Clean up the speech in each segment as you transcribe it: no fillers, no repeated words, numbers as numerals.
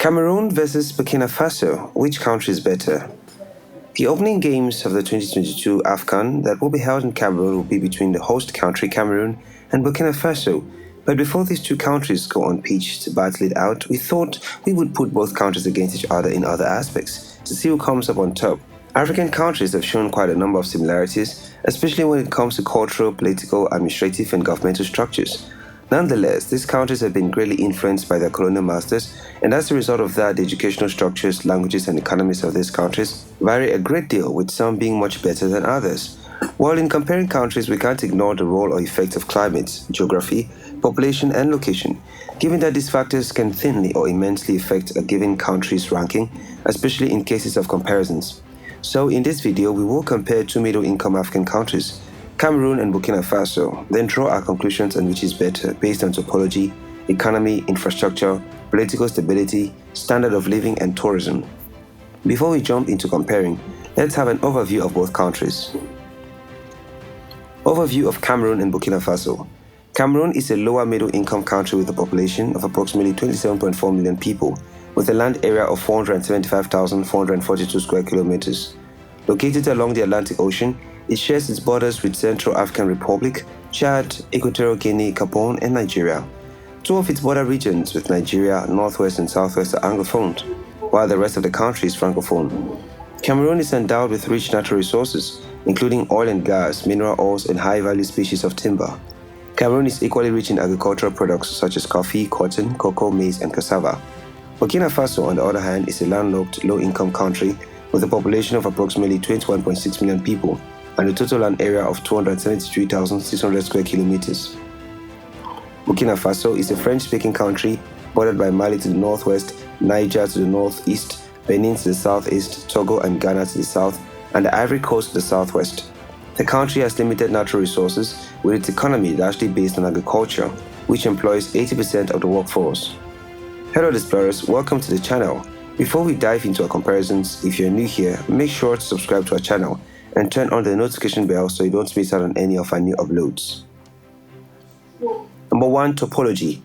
Cameroon versus Burkina Faso. Which country is better? The opening games of the 2022 AFCON that will be held in Cameroon will be between the host country Cameroon and Burkina Faso. But before these two countries go on pitch to battle it out, we thought we would put both countries against each other in other aspects to see who comes up on top. African countries have shown quite a number of similarities, especially when it comes to cultural, political, administrative, and governmental structures. Nonetheless, these countries have been greatly influenced by their colonial masters, and as a result of that, the educational structures, languages, and economies of these countries vary a great deal, with some being much better than others. While in comparing countries, we can't ignore the role or effect of climate, geography, population, and location, given that these factors can thinly or immensely affect a given country's ranking, especially in cases of comparisons. So in this video, we will compare two middle-income African countries, Cameroon and Burkina Faso, then draw our conclusions on which is better based on topology, economy, infrastructure, political stability, standard of living, and tourism. Before we jump into comparing, let's have an overview of both countries. Overview of Cameroon and Burkina Faso. Cameroon is a lower middle-income country with a population of approximately 27.4 million people, with a land area of 475,442 square kilometers. Located along the Atlantic Ocean, it shares its borders with Central African Republic, Chad, Equatorial Guinea, Gabon, and Nigeria. Two of its border regions with Nigeria, Northwest and Southwest, are Anglophone, while the rest of the country is Francophone. Cameroon is endowed with rich natural resources, including oil and gas, mineral oils, and high-value species of timber. Cameroon is equally rich in agricultural products such as coffee, cotton, cocoa, maize, and cassava. Burkina Faso, on the other hand, is a landlocked, low-income country with a population of approximately 21.6 million people and a total land area of 273,600 square kilometers. Burkina Faso is a French-speaking country bordered by Mali to the northwest, Niger to the northeast, Benin to the southeast, Togo and Ghana to the south, and the Ivory Coast to the southwest. The country has limited natural resources, with its economy largely based on agriculture, which employs 80% of the workforce. Hello explorers, welcome to the channel. Before we dive into our comparisons, if you're new here, make sure to subscribe to our channel and turn on the notification bell so you don't miss out on any of our new uploads. Number 1. Topology.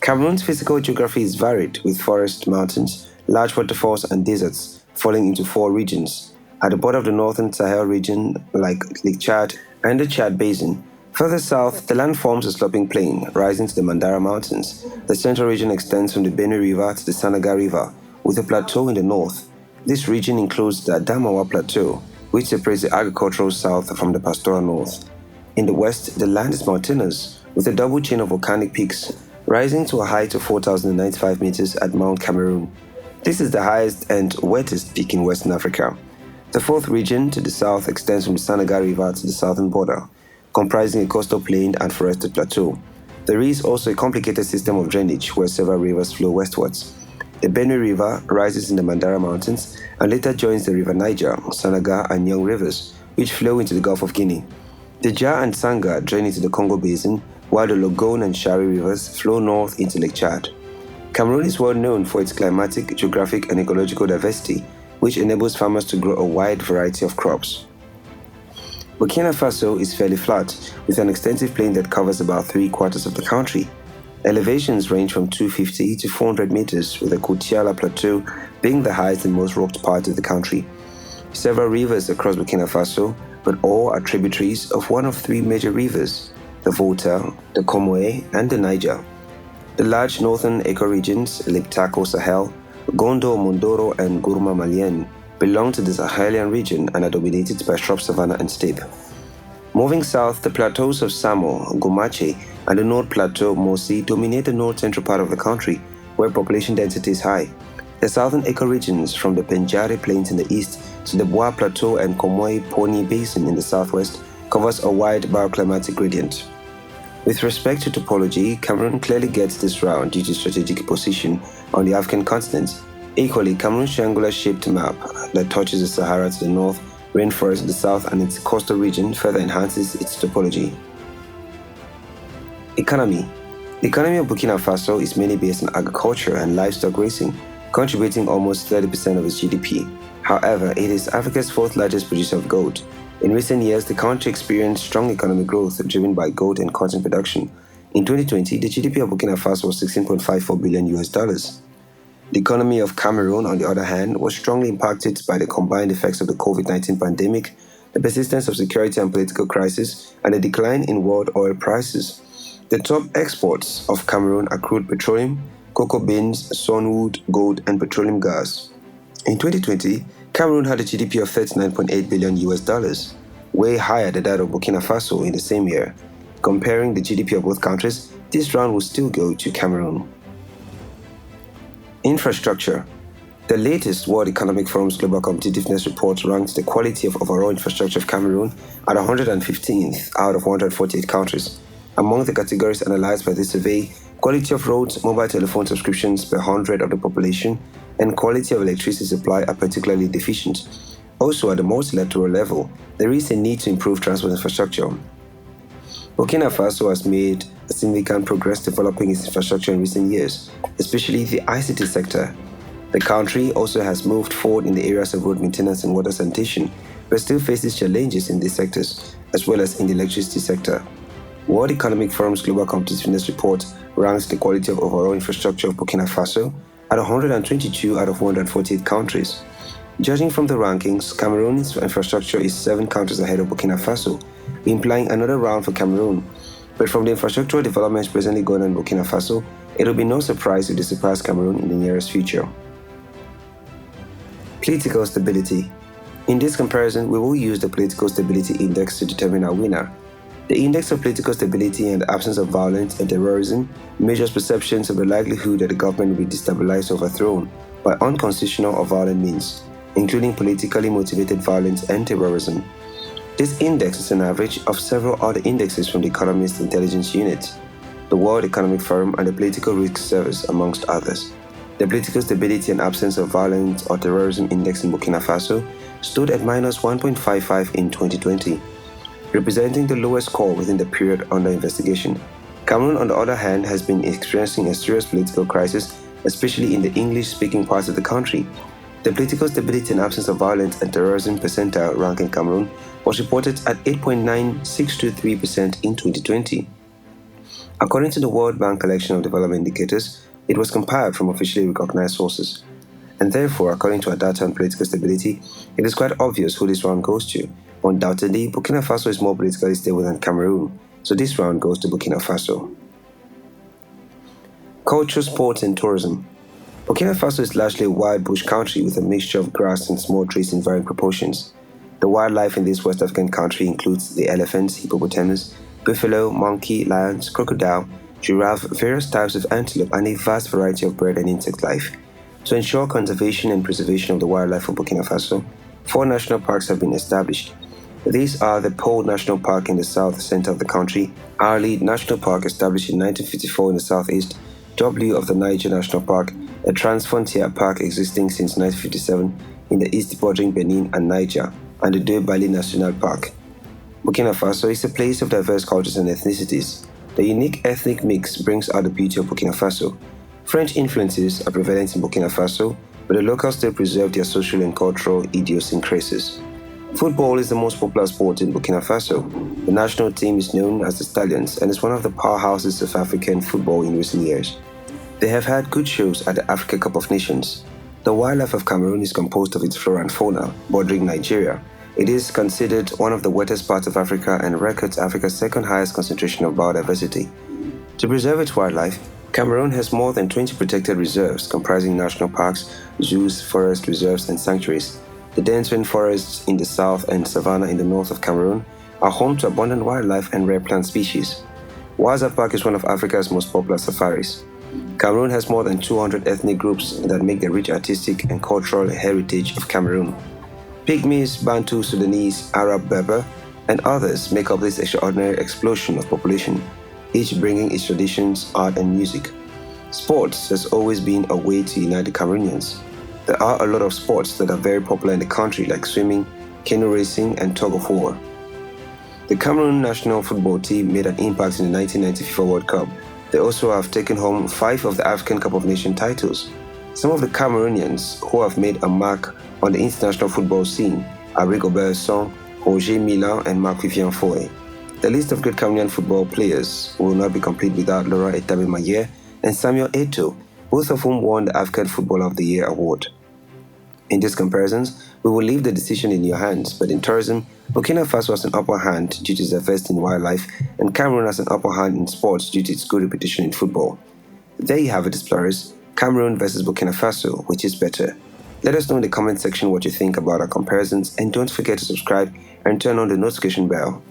Cameroon's physical geography is varied, with forests, mountains, large waterfalls, and deserts falling into 4 regions. At the border of the northern Sahel region, like Lake Chad and the Chad Basin. Further south, the land forms a sloping plain, rising to the Mandara Mountains. The central region extends from the Benue River to the Sanaga River, with a plateau in the north. This region includes the Adamawa Plateau, which separates the agricultural south from the pastoral north. In the west, the land is mountainous, with a double chain of volcanic peaks, rising to a height of 4,095 meters at Mount Cameroon. This is the highest and wettest peak in Western Africa. The fourth region to the south extends from the Sanaga River to the southern border, comprising a coastal plain and forested plateau. There is also a complicated system of drainage where several rivers flow westwards. The Benue River rises in the Mandara Mountains and later joins the River Niger, Sanaga, and Young rivers, which flow into the Gulf of Guinea. The Ja and Sanga drain into the Congo Basin, while the Logone and Shari rivers flow north into Lake Chad. Cameroon is well known for its climatic, geographic, and ecological diversity, which enables farmers to grow a wide variety of crops. Burkina Faso is fairly flat, with an extensive plain that covers about 3/4 of the country. Elevations range from 250 to 400 meters, with the Koutiala Plateau being the highest and most rocked part of the country. Several rivers across Burkina Faso, but all are tributaries of one of 3 major rivers, the Volta, the Comoé, and the Niger. The large northern ecoregions, Lake Taco Sahel, Gondo, Mondoro, and Gourma Malien, belong to the Sahelian region and are dominated by shrub savanna and steppe. Moving south, the plateaus of Samo, Gomache, and the North Plateau, Mosi, dominate the north-central part of the country, where population density is high. The southern ecoregions, from the Penjare Plains in the east to the Bois Plateau and Komoi-Poni Basin in the southwest, covers a wide bioclimatic gradient. With respect to topology, Cameroon clearly gets this round due to strategic position on the African continent. Equally, Cameroon's triangular-shaped map that touches the Sahara to the north, rainforest to the south, and its coastal region further enhances its topology. Economy. The economy of Burkina Faso is mainly based on agriculture and livestock raising, contributing almost 30% of its GDP. However, it is Africa's 4th largest producer of gold. In recent years, the country experienced strong economic growth driven by gold and cotton production. In 2020, the GDP of Burkina Faso was $16.54 billion. The economy of Cameroon, on the other hand, was strongly impacted by the combined effects of the COVID-19 pandemic, the persistence of security and political crisis, and the decline in world oil prices. The top exports of Cameroon are crude petroleum, cocoa beans, sunwood, gold, and petroleum gas. In 2020, Cameroon had a GDP of 39.8 billion US dollars, way higher than that of Burkina Faso in the same year. Comparing the GDP of both countries, this round will still go to Cameroon. Infrastructure. The latest World Economic Forum's Global Competitiveness Report ranked the quality of overall infrastructure of Cameroon at 115th out of 148 countries. Among the categories analyzed by this survey, quality of roads, mobile telephone subscriptions per 100 of the population, and quality of electricity supply are particularly deficient. Also, at the multilateral level, there is a need to improve transport infrastructure. Burkina Faso has made a significant progress developing its infrastructure in recent years, especially the ICT sector. The country also has moved forward in the areas of road maintenance and water sanitation, but still faces challenges in these sectors, as well as in the electricity sector. World Economic Forum's Global Competitiveness Report ranks the quality of overall infrastructure of Burkina Faso at 122 out of 148 countries. Judging from the rankings, Cameroon's infrastructure is 7 countries ahead of Burkina Faso, implying another round for Cameroon. But from the infrastructural developments presently going on in Burkina Faso, it will be no surprise if they surpass Cameroon in the nearest future. Political stability. In this comparison, we will use the Political Stability Index to determine our winner. The Index of Political Stability and the Absence of Violence and Terrorism measures perceptions of the likelihood that the government will be destabilized or overthrown by unconstitutional or violent means, including politically motivated violence and terrorism. This index is an average of several other indexes from the Economist Intelligence Unit, the World Economic Forum, and the Political Risk Service, amongst others. The Political Stability and Absence of Violence or Terrorism Index in Burkina Faso stood at minus 1.55 in 2020, representing the lowest score within the period under investigation. Cameroon, on the other hand, has been experiencing a serious political crisis, especially in the English-speaking parts of the country. The Political Stability and Absence of Violence and Terrorism percentile rank in Cameroon was reported at 8.9623% in 2020. According to the World Bank Collection of Development Indicators, it was compiled from officially recognized sources. And therefore, according to our data on political stability, it is quite obvious who this round goes to. Undoubtedly, Burkina Faso is more politically stable than Cameroon, so this round goes to Burkina Faso. Culture, sports, and tourism. Burkina Faso is largely a wild bush country with a mixture of grass and small trees in varying proportions. The wildlife in this West African country includes the elephants, hippopotamus, buffalo, monkey, lions, crocodile, giraffe, various types of antelope, and a vast variety of bird and insect life. To ensure conservation and preservation of the wildlife of Burkina Faso, 4 national parks have been established. These are the Pole National Park in the south center of the country, Arli National Park established in 1954 in the southeast, W of the Niger National Park, a Transfrontier Park existing since 1957 in the east bordering Benin and Niger, and the Deux Bali National Park. Burkina Faso is a place of diverse cultures and ethnicities. The unique ethnic mix brings out the beauty of Burkina Faso. French influences are prevalent in Burkina Faso, but the locals still preserve their social and cultural idiosyncrasies. Football is the most popular sport in Burkina Faso. The national team is known as the Stallions and is one of the powerhouses of African football in recent years. They have had good shows at the Africa Cup of Nations. The wildlife of Cameroon is composed of its flora and fauna, bordering Nigeria. It is considered one of the wettest parts of Africa and records Africa's second highest concentration of biodiversity. To preserve its wildlife, Cameroon has more than 20 protected reserves comprising national parks, zoos, forest reserves, and sanctuaries. The dense rainforests in the south and savanna in the north of Cameroon are home to abundant wildlife and rare plant species. Waza Park is one of Africa's most popular safaris. Cameroon has more than 200 ethnic groups that make the rich artistic and cultural heritage of Cameroon. Pygmies, Bantu, Sudanese, Arab, Berber, and others make up this extraordinary explosion of population, each bringing its traditions, art, and music. Sports has always been a way to unite the Cameroonians. There are a lot of sports that are very popular in the country, like swimming, canoe racing, and tug of war. The Cameroon national football team made an impact in the 1990 FIFA World Cup. They also have taken home 5 of the African Cup of Nations titles. Some of the Cameroonians who have made a mark on the international football scene are Rigobert Song, Roger Mila, and Marc-Vivien Foé. The list of great Cameroonian football players will not be complete without Laurent Etabe-Mayer and Samuel Eto'o, both of whom won the African Footballer of the Year award. In these comparisons, we will leave the decision in your hands, but in tourism, Burkina Faso has an upper hand due to its investment in wildlife, and Cameroon has an upper hand in sports due to its good reputation in football. There you have it, explorers. Cameroon versus Burkina Faso, which is better? Let us know in the comment section what you think about our comparisons, and don't forget to subscribe and turn on the notification bell.